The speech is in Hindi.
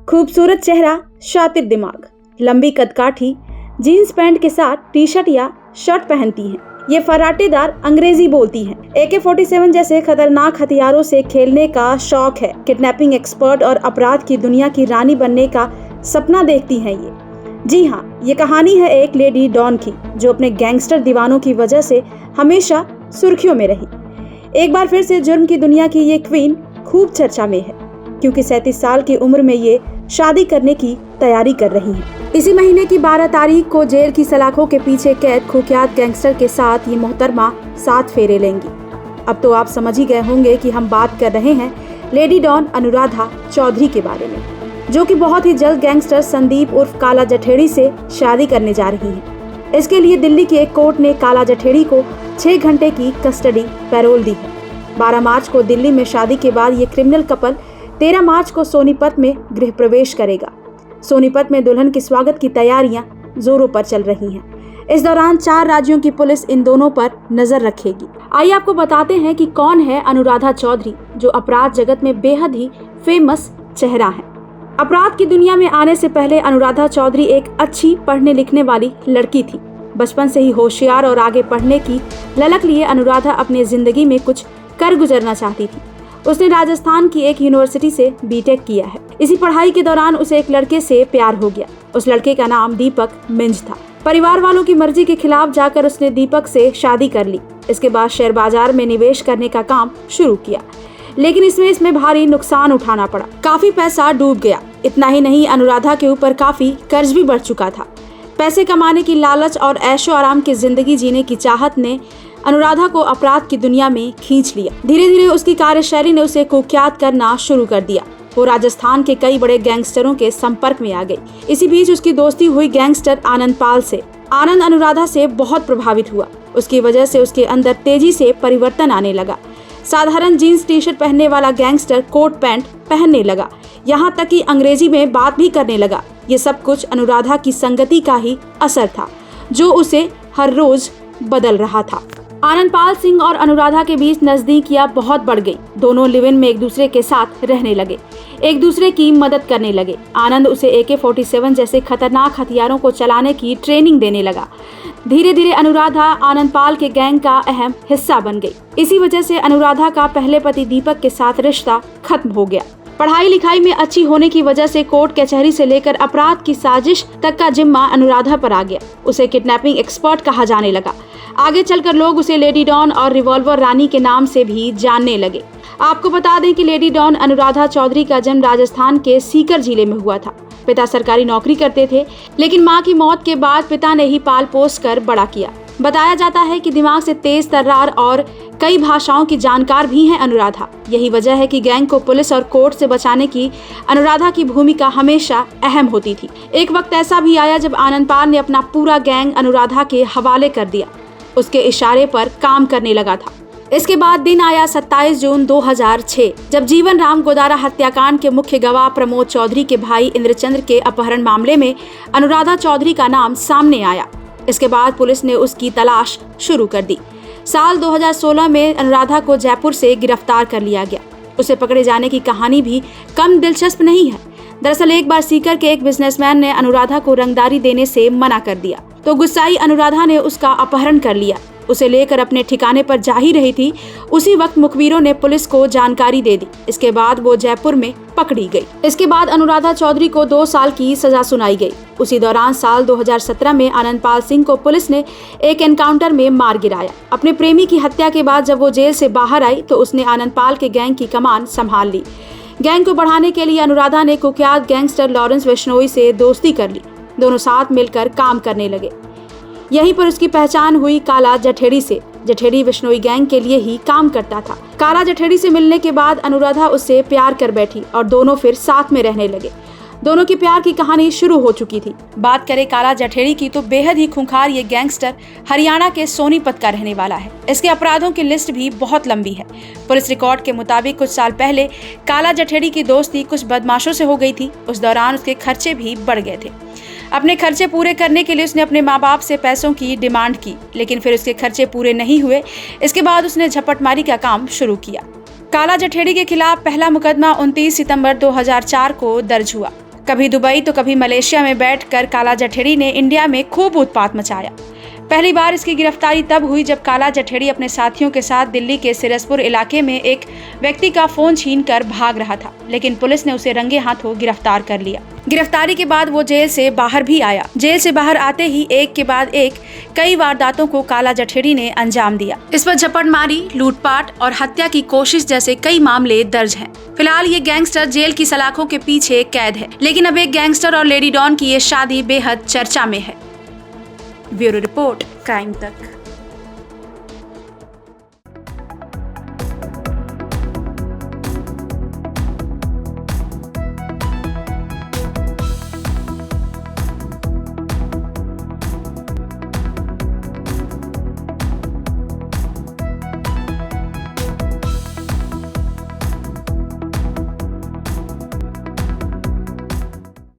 खूबसूरत चेहरा, शातिर दिमाग, लंबी कदकाठी, जीन्स पैंट के साथ टी शर्ट या शर्ट पहनती हैं। ये फर्राटेदार अंग्रेजी बोलती हैं। AK-47 जैसे खतरनाक हथियारों से खेलने का शौक है। किडनैपिंग एक्सपर्ट और अपराध की दुनिया की रानी बनने का सपना देखती हैं ये। जी हाँ, ये कहानी है एक लेडी डॉन की, जो अपने गैंगस्टर दीवानों की वजह से हमेशा सुर्खियों में रही। एक बार फिर से जुर्म की दुनिया की ये क्वीन खूब चर्चा में है, क्योंकि 37 साल की उम्र में ये शादी करने की तैयारी कर रही हैं। इसी महीने की 12 तारीख को जेल की सलाखों के पीछे कैद कुख्यात गैंगस्टर के साथ ये मोहतरमा 7 फेरे लेंगी। अब तो आप समझ ही गए होंगे कि हम बात कर रहे हैं लेडी डॉन अनुराधा चौधरी के बारे में, जो कि बहुत ही जल्द गैंगस्टर संदीप उर्फ काला जठेड़ी से शादी करने जा रही हैं। इसके लिए दिल्ली की एक कोर्ट ने काला जठेड़ी को 6 घंटे की कस्टडी पैरोल दी है। 12 मार्च को दिल्ली में शादी के बाद ये क्रिमिनल कपल 13 मार्च को सोनीपत में गृह प्रवेश करेगा। सोनीपत में दुल्हन के स्वागत की तैयारियां जोरों पर चल रही हैं। इस दौरान 4 राज्यों की पुलिस इन दोनों पर नजर रखेगी। आइए आपको बताते हैं कि कौन है अनुराधा चौधरी, जो अपराध जगत में बेहद ही फेमस चेहरा है। अपराध की दुनिया में आने से पहले अनुराधा चौधरी एक अच्छी पढ़ने लिखने वाली लड़की थी। बचपन से ही होशियार और आगे पढ़ने की ललक लिए अनुराधा अपनी जिंदगी में कुछ कर गुजरना चाहती थी। उसने राजस्थान की एक यूनिवर्सिटी से बीटेक किया है। इसी पढ़ाई के दौरान उसे एक लड़के से प्यार हो गया। उस लड़के का नाम दीपक मिंज था। परिवार वालों की मर्जी के खिलाफ जाकर उसने दीपक से शादी कर ली। इसके बाद शेयर बाजार में निवेश करने का काम शुरू किया, लेकिन इसमें भारी नुकसान उठाना पड़ा। काफी पैसा डूब गया। इतना ही नहीं, अनुराधा के ऊपर काफी कर्ज भी बढ़ चुका था। पैसे कमाने की लालच और ऐशो आराम की जिंदगी जीने की चाहत ने अनुराधा को अपराध की दुनिया में खींच लिया। धीरे धीरे उसकी कार्यशैली ने उसे कुख्यात करना शुरू कर दिया। वो राजस्थान के कई बड़े गैंगस्टरों के संपर्क में आ गई। इसी बीच उसकी दोस्ती हुई गैंगस्टर आनंद पाल से। आनंद अनुराधा से बहुत प्रभावित हुआ। उसकी वजह से उसके अंदर तेजी से परिवर्तन आने लगा। साधारण जीन्स टी शर्ट पहनने वाला गैंगस्टर कोट पैंट पहनने लगा, यहाँ तक कि अंग्रेजी में बात भी करने लगा। ये सब कुछ अनुराधा की संगति का ही असर था, जो उसे हर रोज बदल रहा था। आनंद पाल सिंह और अनुराधा के बीच नजदीकियां बहुत बढ़ गई। दोनों लिव इन में एक दूसरे के साथ रहने लगे, एक दूसरे की मदद करने लगे। आनंद उसे AK-47 जैसे खतरनाक हथियारों को चलाने की ट्रेनिंग देने लगा। धीरे धीरे अनुराधा आनंद पाल के गैंग का अहम हिस्सा बन गई। इसी वजह से अनुराधा का पहले पति दीपक के साथ रिश्ता खत्म हो गया। पढ़ाई लिखाई में अच्छी होने की वजह से कोर्ट कचहरी से लेकर अपराध की साजिश तक का जिम्मा अनुराधा पर आ गया। उसे किडनैपिंग एक्सपर्ट कहा जाने लगा। आगे चलकर लोग उसे लेडी डॉन और रिवॉल्वर रानी के नाम से भी जानने लगे। आपको बता दें कि लेडी डॉन अनुराधा चौधरी का जन्म राजस्थान के सीकर जिले में हुआ था। पिता सरकारी नौकरी करते थे, लेकिन मां की मौत के बाद पिता ने ही पाल पोस कर बड़ा किया। बताया जाता है कि दिमाग से तेज तर्रार और कई भाषाओं की जानकार भी हैं अनुराधा। यही वजह है कि गैंग को पुलिस और कोर्ट से बचाने की अनुराधा की भूमिका हमेशा अहम होती थी। एक वक्त ऐसा भी आया जब आनंद पाल ने अपना पूरा गैंग अनुराधा के हवाले कर दिया। उसके इशारे पर काम करने लगा था। इसके बाद दिन आया 27 जून 2006, जब जीवन राम गोदारा हत्याकांड के मुख्य गवाह प्रमोद चौधरी के भाई इंद्रचंद्र के अपहरण मामले में अनुराधा चौधरी का नाम सामने आया। इसके बाद पुलिस ने उसकी तलाश शुरू कर दी। साल 2016 में अनुराधा को जयपुर से गिरफ्तार कर लिया गया। उसे पकड़े जाने की कहानी भी कम दिलचस्प नहीं है। दरअसल एक बार सीकर के एक बिजनेसमैन ने अनुराधा को रंगदारी देने से मना कर दिया, तो गुस्साई अनुराधा ने उसका अपहरण कर लिया। उसे लेकर अपने ठिकाने पर जा ही रही थी, उसी वक्त मुखबिरों ने पुलिस को जानकारी दे दी। इसके बाद वो जयपुर में पकड़ी गई। इसके बाद अनुराधा चौधरी को 2 साल की सजा सुनाई गई। उसी दौरान साल 2017 में आनंद पाल सिंह को पुलिस ने एक एनकाउंटर में मार गिराया। अपने प्रेमी की हत्या के बाद जब वो जेल से बाहर आई तो उसने आनंद पाल के गैंग की कमान संभाल ली। गैंग को बढ़ाने के लिए अनुराधा ने कुख्यात गैंगस्टर लॉरेंस बिश्नोई से दोस्ती कर ली। दोनों साथ मिलकर काम करने लगे। यहीं पर उसकी पहचान हुई काला जठेड़ी से। जठेड़ी बिश्नोई गैंग के लिए ही काम करता था। काला जठेड़ी से मिलने के बाद अनुराधा उससे प्यार कर बैठी और दोनों फिर साथ में रहने लगे। दोनों की प्यार की कहानी शुरू हो चुकी थी। बात करें काला जठेड़ी की तो बेहद ही खूंखार ये गैंगस्टर हरियाणा के सोनीपत का रहने वाला है। इसके अपराधों की लिस्ट भी बहुत लंबी है। पुलिस रिकॉर्ड के मुताबिक कुछ साल पहले काला जठेड़ी की दोस्ती कुछ बदमाशों से हो गई थी। उस दौरान उसके खर्चे भी बढ़ गए थे। अपने खर्चे पूरे करने के लिए उसने अपने माँ बाप से पैसों की डिमांड की, लेकिन फिर उसके खर्चे पूरे नहीं हुए। इसके बाद उसने झपटमारी का काम शुरू किया। काला जठेड़ी के खिलाफ पहला मुकदमा 29 सितंबर 2004 को दर्ज हुआ। कभी दुबई तो कभी मलेशिया में बैठकर काला जठेड़ी ने इंडिया में खूब उत्पात मचाया। पहली बार इसकी गिरफ्तारी तब हुई जब काला जठेड़ी अपने साथियों के साथ दिल्ली के सिरसपुर इलाके में एक व्यक्ति का फोन छीनकर भाग रहा था, लेकिन पुलिस ने उसे रंगे हाथों गिरफ्तार कर लिया। गिरफ्तारी के बाद वो जेल से बाहर भी आया। जेल से बाहर आते ही एक के बाद एक कई वारदातों को काला जठेड़ी ने अंजाम दिया। इस पर झपटमारी, लूटपाट और हत्या की कोशिश जैसे कई मामले दर्ज हैं। फिलहाल ये गैंगस्टर जेल की सलाखों के पीछे कैद है, लेकिन अब एक गैंगस्टर और लेडी डॉन की ये शादी बेहद चर्चा में है। ब्यूरो रिपोर्ट, क्राइम तक।